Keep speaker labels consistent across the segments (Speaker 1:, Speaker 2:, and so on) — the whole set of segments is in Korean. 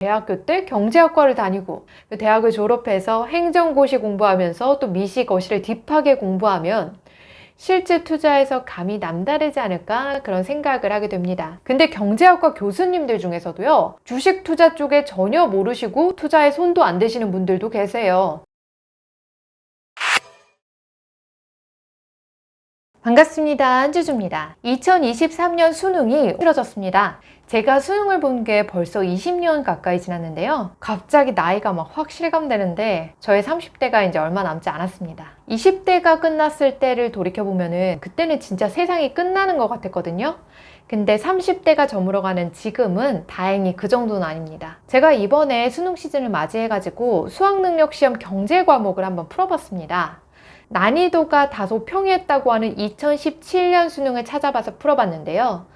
Speaker 1: 대학교 때 경제학과를 다니고 대학을 졸업해서 행정고시 공부하면서 또 미시거시를 딥하게 공부하면 실제 투자에서 감이 남다르지 않을까 그런 생각을 하게 됩니다. 근데 경제학과 교수님들 중에서도요, 주식 투자 쪽에 전혀 모르시고 투자에 손도 안 대시는 분들도 계세요. 반갑습니다. 한주주입니다. 2023년 수능이 치러졌습니다. 제가 수능을 본 게 벌써 20년 가까이 지났는데요. 갑자기 나이가 막 확 실감되는데 저의 30대가 이제 얼마 남지 않았습니다. 20대가 끝났을 때를 돌이켜보면은 그때는 진짜 세상이 끝나는 것 같았거든요. 근데 30대가 저물어가는 지금은 다행히 그 정도는 아닙니다. 제가 이번에 수능 시즌을 맞이해가지고 수학능력 시험 경제 과목을 한번 풀어봤습니다. 난이도가 다소 평이했다고 하는 2017년 수능을 찾아봐서 풀어봤는데요.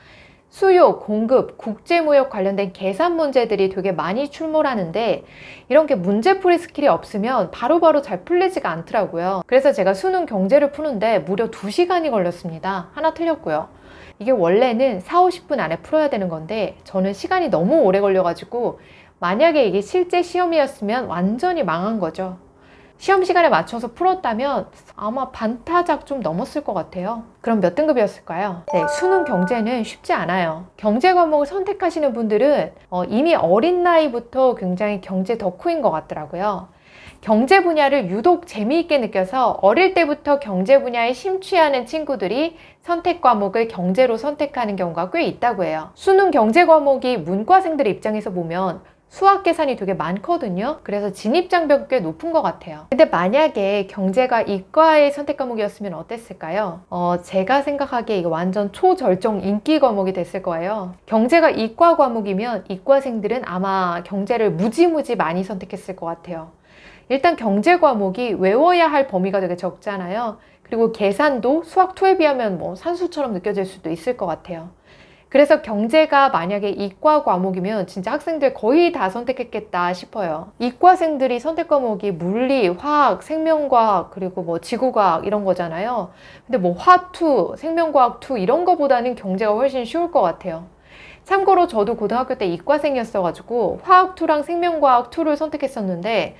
Speaker 1: 수요, 공급, 국제무역 관련된 계산 문제들이 되게 많이 출몰하는데 이런 게 문제풀이 스킬이 없으면 바로바로 잘 풀리지가 않더라고요. 그래서 제가 수능 경제를 푸는데 무려 2시간이 걸렸습니다. 하나 틀렸고요. 이게 원래는 40-50분 안에 풀어야 되는 건데 저는 시간이 너무 오래 걸려가지고 만약에 이게 실제 시험이었으면 완전히 망한 거죠. 시험 시간에 맞춰서 풀었다면 아마 반타작 좀 넘었을 것 같아요. 그럼 몇 등급이었을까요? 네, 수능 경제는 쉽지 않아요. 경제 과목을 선택하시는 분들은 이미 어린 나이부터 굉장히 경제 덕후인 것 같더라고요. 경제 분야를 유독 재미있게 느껴서 어릴 때부터 경제 분야에 심취하는 친구들이 선택 과목을 경제로 선택하는 경우가 꽤 있다고 해요. 수능 경제 과목이 문과생들 입장에서 보면 수학 계산이 되게 많거든요. 그래서 진입장벽이 꽤 높은 것 같아요. 근데 만약에 경제가 이과의 선택 과목이었으면 어땠을까요? 제가 생각하기에 이거 완전 초절정 인기 과목이 됐을 거예요. 경제가 이과 과목이면 이과생들은 아마 경제를 무지무지 많이 선택했을 것 같아요. 일단 경제 과목이 외워야 할 범위가 되게 적잖아요. 그리고 계산도 수학 2에 비하면 뭐 산수처럼 느껴질 수도 있을 것 같아요. 그래서 경제가 만약에 이과 과목이면 진짜 학생들 거의 다 선택했겠다 싶어요. 이과생들이 선택 과목이 물리, 화학, 생명과학, 그리고 뭐 지구과학 이런 거잖아요. 근데 뭐 화2, 생명과학2 이런 거보다는 경제가 훨씬 쉬울 것 같아요. 참고로 저도 고등학교 때 이과생이었어가지고 화학2랑 생명과학2를 선택했었는데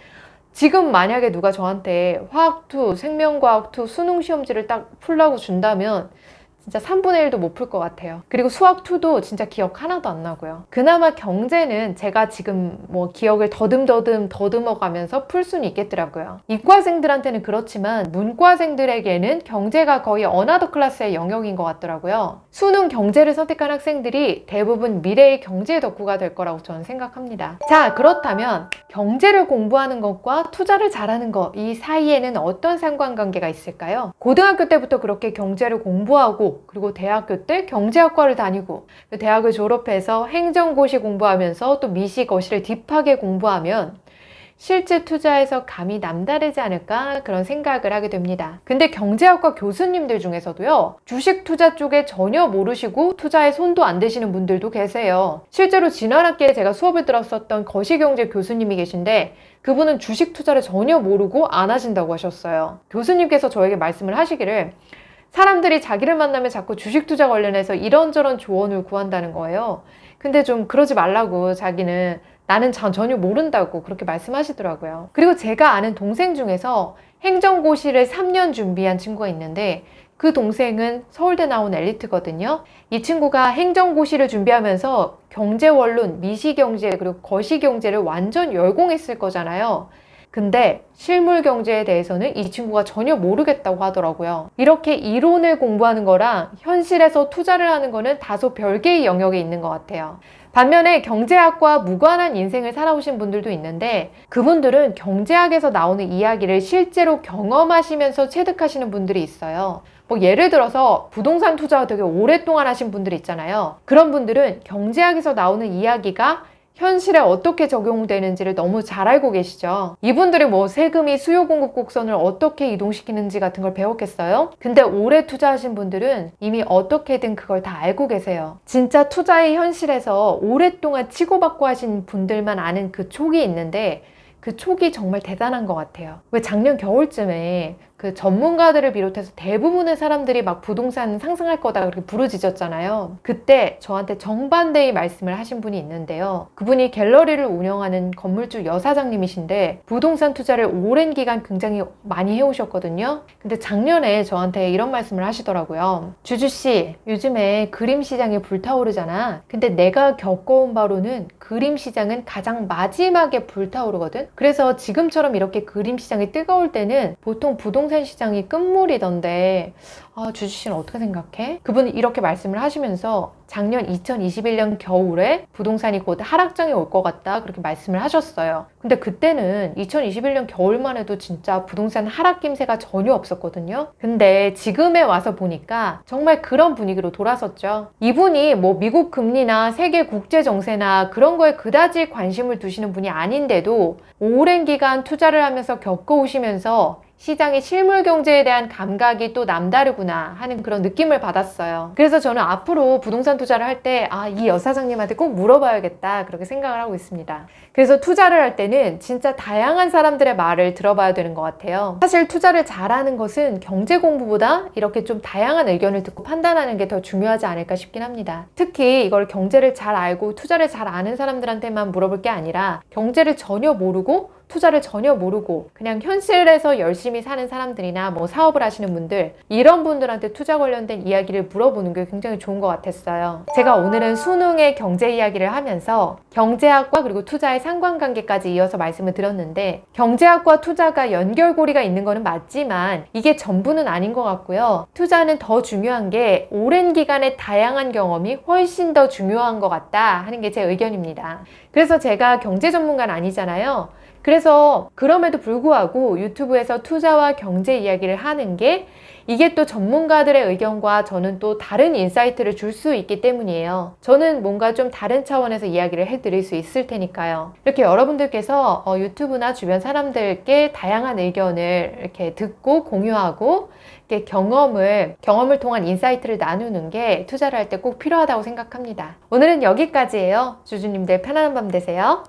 Speaker 1: 지금 만약에 누가 저한테 화학2, 생명과학2 수능 시험지를 딱 풀라고 준다면 진짜 3분의 1도 못 풀 것 같아요. 그리고 수학2도 진짜 기억 하나도 안 나고요. 그나마 경제는 제가 지금 뭐 기억을 더듬어 가면서 풀 수는 있겠더라고요. 이과생들한테는 그렇지만 문과생들에게는 경제가 거의 어나더 클래스의 영역인 것 같더라고요. 수능 경제를 선택한 학생들이 대부분 미래의 경제 덕후가 될 거라고 저는 생각합니다. 자, 그렇다면 경제를 공부하는 것과 투자를 잘하는 것, 이 사이에는 어떤 상관관계가 있을까요? 고등학교 때부터 그렇게 경제를 공부하고 그리고 대학교 때 경제학과를 다니고 대학을 졸업해서 행정고시 공부하면서 또 미시거시를 딥하게 공부하면 실제 투자에서 감이 남다르지 않을까 그런 생각을 하게 됩니다. 근데 경제학과 교수님들 중에서도요, 주식 투자 쪽에 전혀 모르시고 투자에 손도 안 대시는 분들도 계세요. 실제로 지난 학기에 제가 수업을 들었었던 거시경제 교수님이 계신데 그분은 주식 투자를 전혀 모르고 안 하신다고 하셨어요. 교수님께서 저에게 말씀을 하시기를 사람들이 자기를 만나면 자꾸 주식 투자 관련해서 이런저런 조언을 구한다는 거예요. 근데 좀 그러지 말라고, 자기는 나는 전혀 모른다고 그렇게 말씀하시더라고요. 그리고 제가 아는 동생 중에서 행정고시를 3년 준비한 친구가 있는데 그 동생은 서울대 나온 엘리트거든요. 이 친구가 행정고시를 준비하면서 경제원론, 미시경제 그리고 거시경제를 완전 열공했을 거잖아요. 근데 실물 경제에 대해서는 이 친구가 전혀 모르겠다고 하더라고요. 이렇게 이론을 공부하는 거랑 현실에서 투자를 하는 거는 다소 별개의 영역에 있는 것 같아요. 반면에 경제학과 무관한 인생을 살아오신 분들도 있는데 그분들은 경제학에서 나오는 이야기를 실제로 경험하시면서 체득하시는 분들이 있어요. 뭐 예를 들어서 부동산 투자 되게 오랫동안 하신 분들 있잖아요. 그런 분들은 경제학에서 나오는 이야기가 현실에 어떻게 적용되는지를 너무 잘 알고 계시죠. 이분들이 뭐 세금이 수요 공급 곡선을 어떻게 이동시키는지 같은 걸 배웠겠어요? 근데 오래 투자하신 분들은 이미 어떻게든 그걸 다 알고 계세요. 진짜 투자의 현실에서 오랫동안 치고받고 하신 분들만 아는 그 촉이 있는데 그 촉이 정말 대단한 것 같아요. 왜 작년 겨울쯤에 그 전문가들을 비롯해서 대부분의 사람들이 막 부동산 상승할 거다 그렇게 부르짖었잖아요. 그때 저한테 정반대의 말씀을 하신 분이 있는데요. 그분이 갤러리를 운영하는 건물주 여사장님이신데 부동산 투자를 오랜 기간 굉장히 많이 해오셨거든요. 근데 작년에 저한테 이런 말씀을 하시더라고요. 주주씨, 요즘에 그림 시장이 불타오르잖아. 근데 내가 겪어온 바로는 그림 시장은 가장 마지막에 불타오르거든. 그래서 지금처럼 이렇게 그림 시장이 뜨거울 때는 보통 부동산 시장이 끝물이던데 주주씨는 어떻게 생각해? 그분이 이렇게 말씀을 하시면서 작년 2021년 겨울에 부동산이 곧 하락장에 올 것 같다 그렇게 말씀을 하셨어요. 근데 그때는 2021년 겨울만 해도 진짜 부동산 하락 김새가 전혀 없었거든요. 근데 지금에 와서 보니까 정말 그런 분위기로 돌아섰죠. 이분이 뭐 미국 금리나 세계 국제 정세나 그런 거에 그다지 관심을 두시는 분이 아닌데도 오랜 기간 투자를 하면서 겪어오시면서 시장의 실물 경제에 대한 감각이 또 남다르구나 하는 그런 느낌을 받았어요. 그래서 저는 앞으로 부동산 투자를 할 때 이 여사장님한테 꼭 물어봐야겠다 그렇게 생각을 하고 있습니다. 그래서 투자를 할 때는 진짜 다양한 사람들의 말을 들어봐야 되는 것 같아요. 사실 투자를 잘하는 것은 경제 공부보다 이렇게 좀 다양한 의견을 듣고 판단하는 게 더 중요하지 않을까 싶긴 합니다. 특히 이걸 경제를 잘 알고 투자를 잘 아는 사람들한테만 물어볼 게 아니라 경제를 전혀 모르고 투자를 전혀 모르고 그냥 현실에서 열심히 사는 사람들이나 뭐 사업을 하시는 분들, 이런 분들한테 투자 관련된 이야기를 물어보는 게 굉장히 좋은 것 같았어요. 제가 오늘은 수능의 경제 이야기를 하면서 경제학과 그리고 투자의 상관관계까지 이어서 말씀을 드렸는데, 경제학과 투자가 연결고리가 있는 거는 맞지만 이게 전부는 아닌 것 같고요. 투자는 더 중요한 게 오랜 기간의 다양한 경험이 훨씬 더 중요한 것 같다 하는 게 제 의견입니다. 그래서 제가 경제 전문가는 아니잖아요. 그래서 그럼에도 불구하고 유튜브에서 투자와 경제 이야기를 하는 게, 이게 또 전문가들의 의견과 저는 또 다른 인사이트를 줄 수 있기 때문이에요. 저는 뭔가 좀 다른 차원에서 이야기를 해드릴 수 있을 테니까요. 이렇게 여러분들께서 유튜브나 주변 사람들께 다양한 의견을 이렇게 듣고 공유하고 이렇게 경험을 통한 인사이트를 나누는 게 투자를 할 때 꼭 필요하다고 생각합니다. 오늘은 여기까지예요. 주주님들 편안한 밤 되세요.